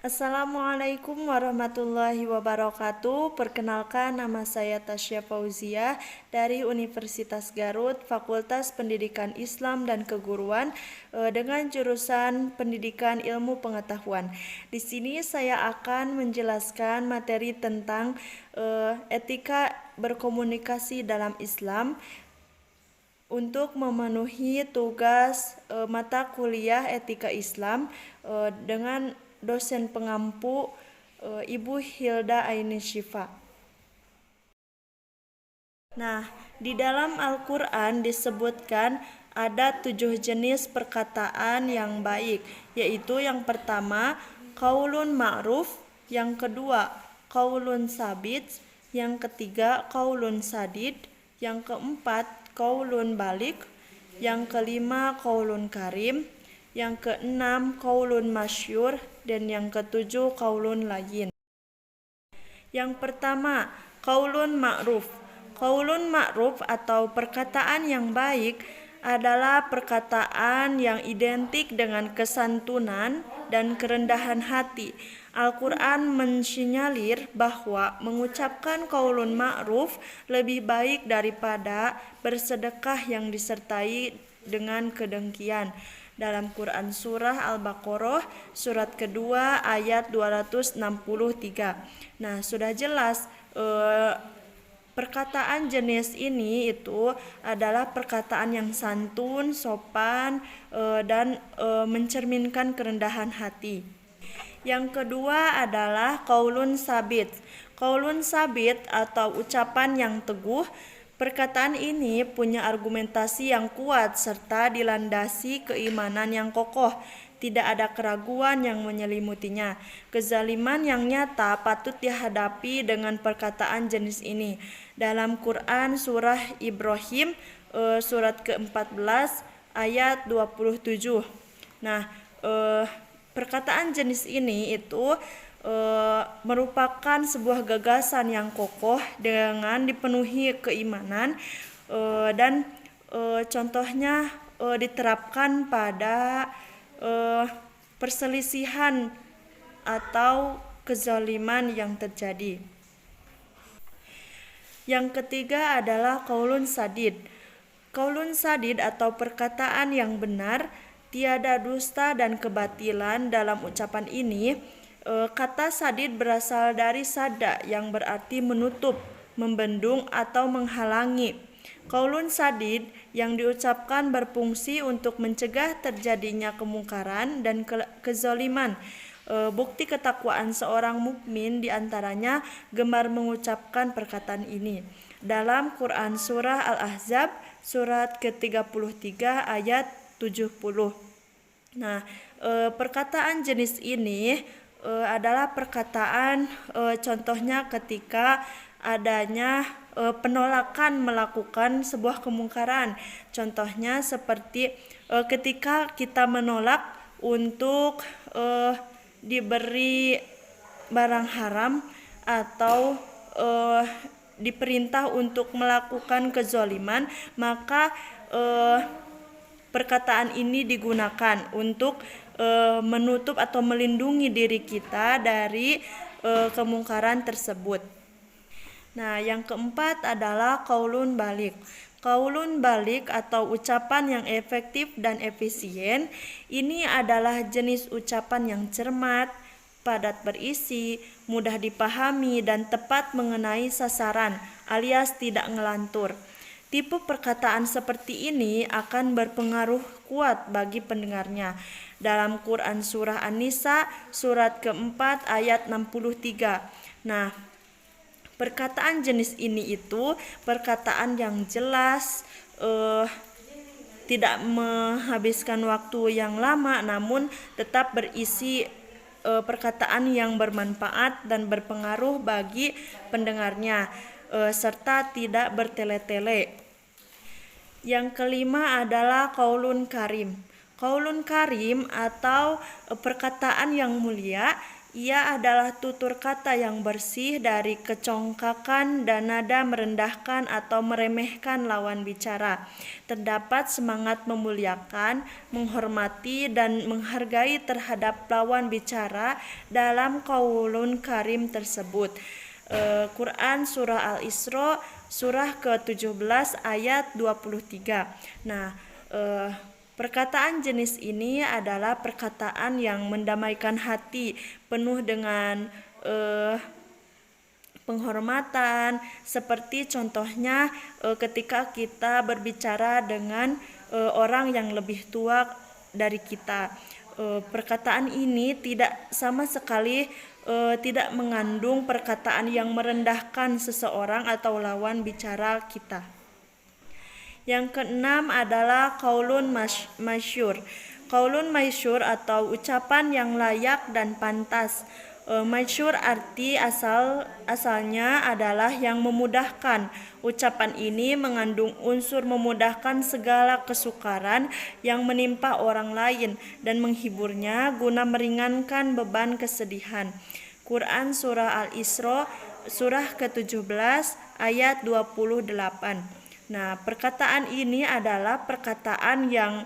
Assalamualaikum warahmatullahi wabarakatuh. Perkenalkan, nama saya Tasya Fauzia dari Universitas Garut, Fakultas Pendidikan Islam dan Keguruan dengan jurusan Pendidikan Ilmu Pengetahuan. Di sini saya akan menjelaskan materi tentang etika berkomunikasi dalam Islam untuk memenuhi tugas mata kuliah etika Islam dengan dosen pengampu Ibu Hilda Aini Syifa. Nah, di dalam Al-Quran disebutkan ada 7 jenis perkataan yang baik, yaitu yang pertama qaulun ma'ruf, yang kedua qaulun sabit, yang ketiga qaulun sadid, yang keempat qaulun balik, yang kelima qaulun karim, yang keenam qaulun masyhur, dan yang ketujuh qaulun layyin. Yang pertama, qaulun ma'ruf. Qaulun ma'ruf atau perkataan yang baik adalah perkataan yang identik dengan kesantunan dan kerendahan hati. Al-Quran mensinyalir bahwa mengucapkan qaulun ma'ruf lebih baik daripada bersedekah yang disertai dengan kedengkian. Dalam Quran Surah Al-Baqarah surat kedua ayat 263. Nah, sudah jelas perkataan jenis ini itu adalah perkataan yang santun, sopan, dan mencerminkan kerendahan hati. Yang kedua adalah qaulun sabit. Qaulun sabit atau ucapan yang teguh. Perkataan ini punya argumentasi yang kuat serta dilandasi keimanan yang kokoh. Tidak ada keraguan yang menyelimutinya. Kezaliman yang nyata patut dihadapi dengan perkataan jenis ini. Dalam Quran surah Ibrahim surat ke-14 ayat 27. Nah, perkataan jenis ini itu merupakan sebuah gagasan yang kokoh dengan dipenuhi keimanan dan contohnya diterapkan pada perselisihan atau kezaliman yang terjadi. Yang ketiga adalah qaulun sadid. Qaulun sadid atau perkataan yang benar, tiada dusta dan kebatilan dalam ucapan ini. Kata sadid berasal dari sada yang berarti menutup, membendung atau menghalangi. Qaulun sadid yang diucapkan berfungsi untuk mencegah terjadinya kemungkaran dan kezaliman. Bukti ketakwaan seorang mukmin diantaranya gemar mengucapkan perkataan ini. Dalam Quran surah Al-Ahzab surat ke-33 ayat 70. Nah, perkataan jenis ini adalah perkataan contohnya ketika adanya penolakan melakukan sebuah kemungkaran. Contohnya seperti ketika kita menolak untuk diberi barang haram atau diperintah untuk melakukan kezaliman, maka perkataan ini digunakan untuk menutup atau melindungi diri kita dari kemungkaran tersebut. Nah, yang keempat adalah qaulun balik. Qaulun balik atau ucapan yang efektif dan efisien ini adalah jenis ucapan yang cermat, padat berisi, mudah dipahami dan tepat mengenai sasaran alias tidak ngelantur. Tipe perkataan seperti ini akan berpengaruh kuat bagi pendengarnya. Dalam Quran surah An-Nisa surat ke-4 ayat 63. Nah, perkataan jenis ini itu perkataan yang jelas, tidak menghabiskan waktu yang lama, namun tetap berisi perkataan yang bermanfaat dan berpengaruh bagi pendengarnya, serta tidak bertele-tele. Yang kelima adalah qaulun karim. Qaulun karim atau perkataan yang mulia Ia adalah tutur kata yang bersih dari kecongkakan dan nada merendahkan atau meremehkan lawan bicara. Terdapat semangat memuliakan, menghormati, dan menghargai terhadap lawan bicara dalam qaulun karim tersebut. Quran Surah Al-Isra surah ke-17 ayat 23. Nah, perkataan jenis ini adalah perkataan yang mendamaikan hati, penuh dengan penghormatan, seperti contohnya ketika kita berbicara dengan orang yang lebih tua dari kita. Perkataan ini tidak sama sekali tidak mengandung perkataan yang merendahkan seseorang atau lawan bicara kita. Yang keenam adalah qaulun masyhur. Qaulun masyhur atau ucapan yang layak dan pantas. Masyhur arti asalnya adalah yang memudahkan. Ucapan ini mengandung unsur memudahkan segala kesukaran yang menimpa orang lain dan menghiburnya guna meringankan beban kesedihan. Quran Surah Al-Isra surah ke-17 ayat 28. Nah, perkataan ini adalah perkataan yang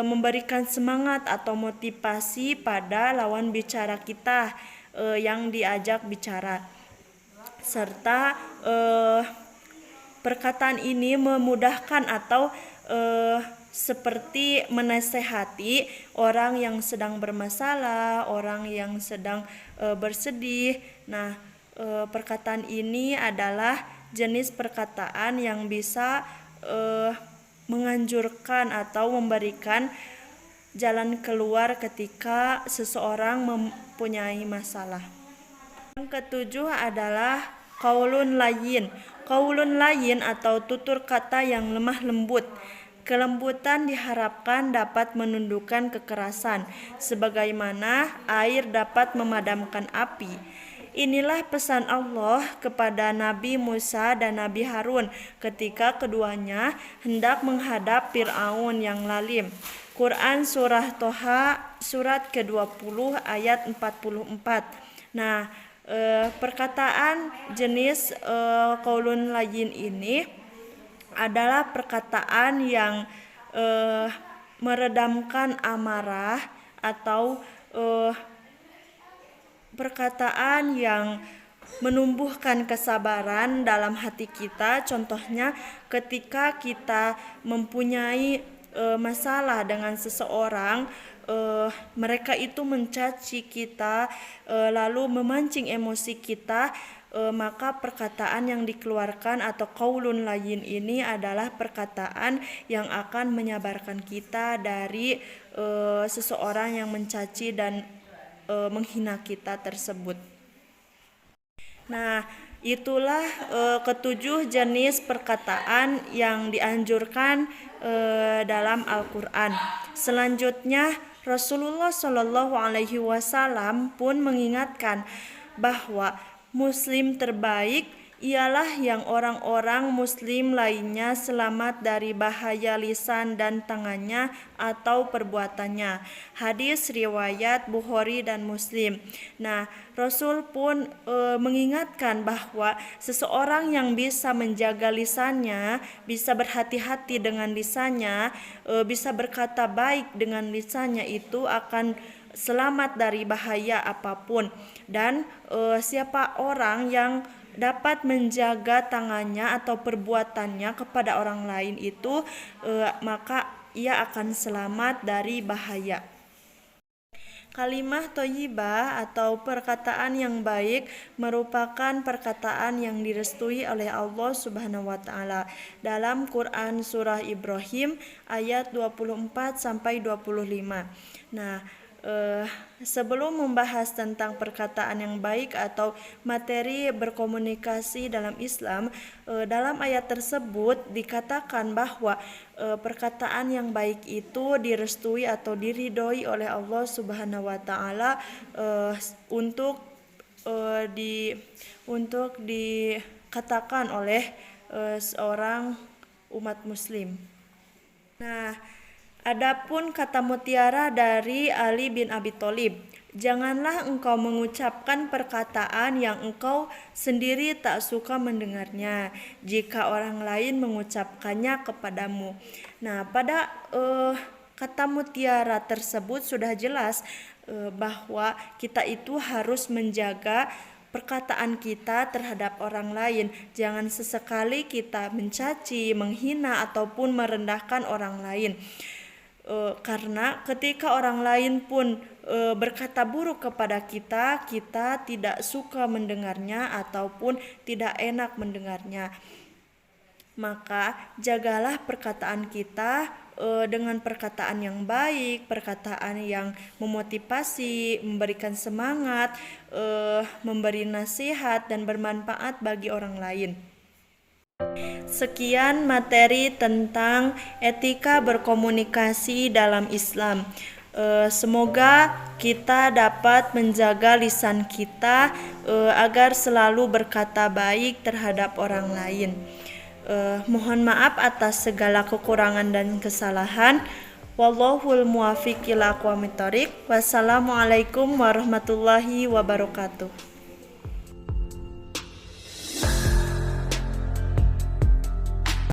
memberikan semangat atau motivasi pada lawan bicara kita yang diajak bicara. Serta perkataan ini memudahkan atau seperti menasehati orang yang sedang bermasalah, orang yang sedang bersedih. Nah, perkataan ini adalah jenis perkataan yang bisa menganjurkan atau memberikan jalan keluar ketika seseorang mempunyai masalah. Yang ketujuh adalah qaulun layyin. Qaulun layyin atau tutur kata yang lemah lembut. Kelembutan diharapkan dapat menundukkan kekerasan, sebagaimana air dapat memadamkan api. Inilah pesan Allah kepada Nabi Musa dan Nabi Harun ketika keduanya hendak menghadap Fir'aun yang lalim. Quran Surah Toha surat ke-20 ayat 44. Nah, perkataan jenis qaulun layyin ini adalah perkataan yang meredamkan amarah atau perkataan yang menumbuhkan kesabaran dalam hati kita. Contohnya ketika kita mempunyai masalah dengan seseorang, mereka itu mencaci kita, lalu memancing emosi kita, maka perkataan yang dikeluarkan atau qaulun layyin ini adalah perkataan yang akan menyabarkan kita dari seseorang yang mencaci dan menghina kita tersebut. Nah, itulah ketujuh jenis perkataan yang dianjurkan dalam Al-Quran. Selanjutnya, Rasulullah Shallallahu Alaihi Wasallam pun mengingatkan bahwa Muslim terbaik ialah yang orang-orang Muslim lainnya selamat dari bahaya lisan dan tangannya atau perbuatannya. Hadis riwayat Bukhari dan Muslim. Nah, Rasul pun mengingatkan bahwa seseorang yang bisa menjaga lisannya, bisa berhati-hati dengan lisannya, bisa berkata baik dengan lisannya, itu akan selamat dari bahaya apapun. Dan siapa orang yang dapat menjaga tangannya atau perbuatannya kepada orang lain itu, maka ia akan selamat dari bahaya. Kalimah thayyibah atau perkataan yang baik merupakan perkataan yang direstui oleh Allah Subhanahu wa taala. Dalam Quran surah Ibrahim ayat 24 sampai 25. Nah, sebelum membahas tentang perkataan yang baik atau materi berkomunikasi dalam Islam, dalam ayat tersebut dikatakan bahwa perkataan yang baik itu direstui atau diridhoi oleh Allah Subhanahu wa taala untuk dikatakan oleh seorang umat muslim. Nah, adapun kata mutiara dari Ali bin Abi Thalib, Janganlah engkau mengucapkan perkataan yang engkau sendiri tak suka mendengarnya jika orang lain mengucapkannya kepadamu. Nah, pada kata mutiara tersebut sudah jelas bahwa kita itu harus menjaga perkataan kita terhadap orang lain. Jangan sesekali kita mencaci, menghina ataupun merendahkan orang lain. Karena ketika orang lain pun berkata buruk kepada kita, kita tidak suka mendengarnya ataupun tidak enak mendengarnya. Maka jagalah perkataan kita dengan perkataan yang baik, perkataan yang memotivasi, memberikan semangat, memberi nasihat dan bermanfaat bagi orang lain. Sekian materi tentang etika berkomunikasi dalam Islam. Semoga kita dapat menjaga lisan kita agar selalu berkata baik terhadap orang lain. Mohon maaf atas segala kekurangan dan kesalahan. Wallahul muwaffiq ila aqwamit thoriq. Wassalamualaikum warahmatullahi wabarakatuh.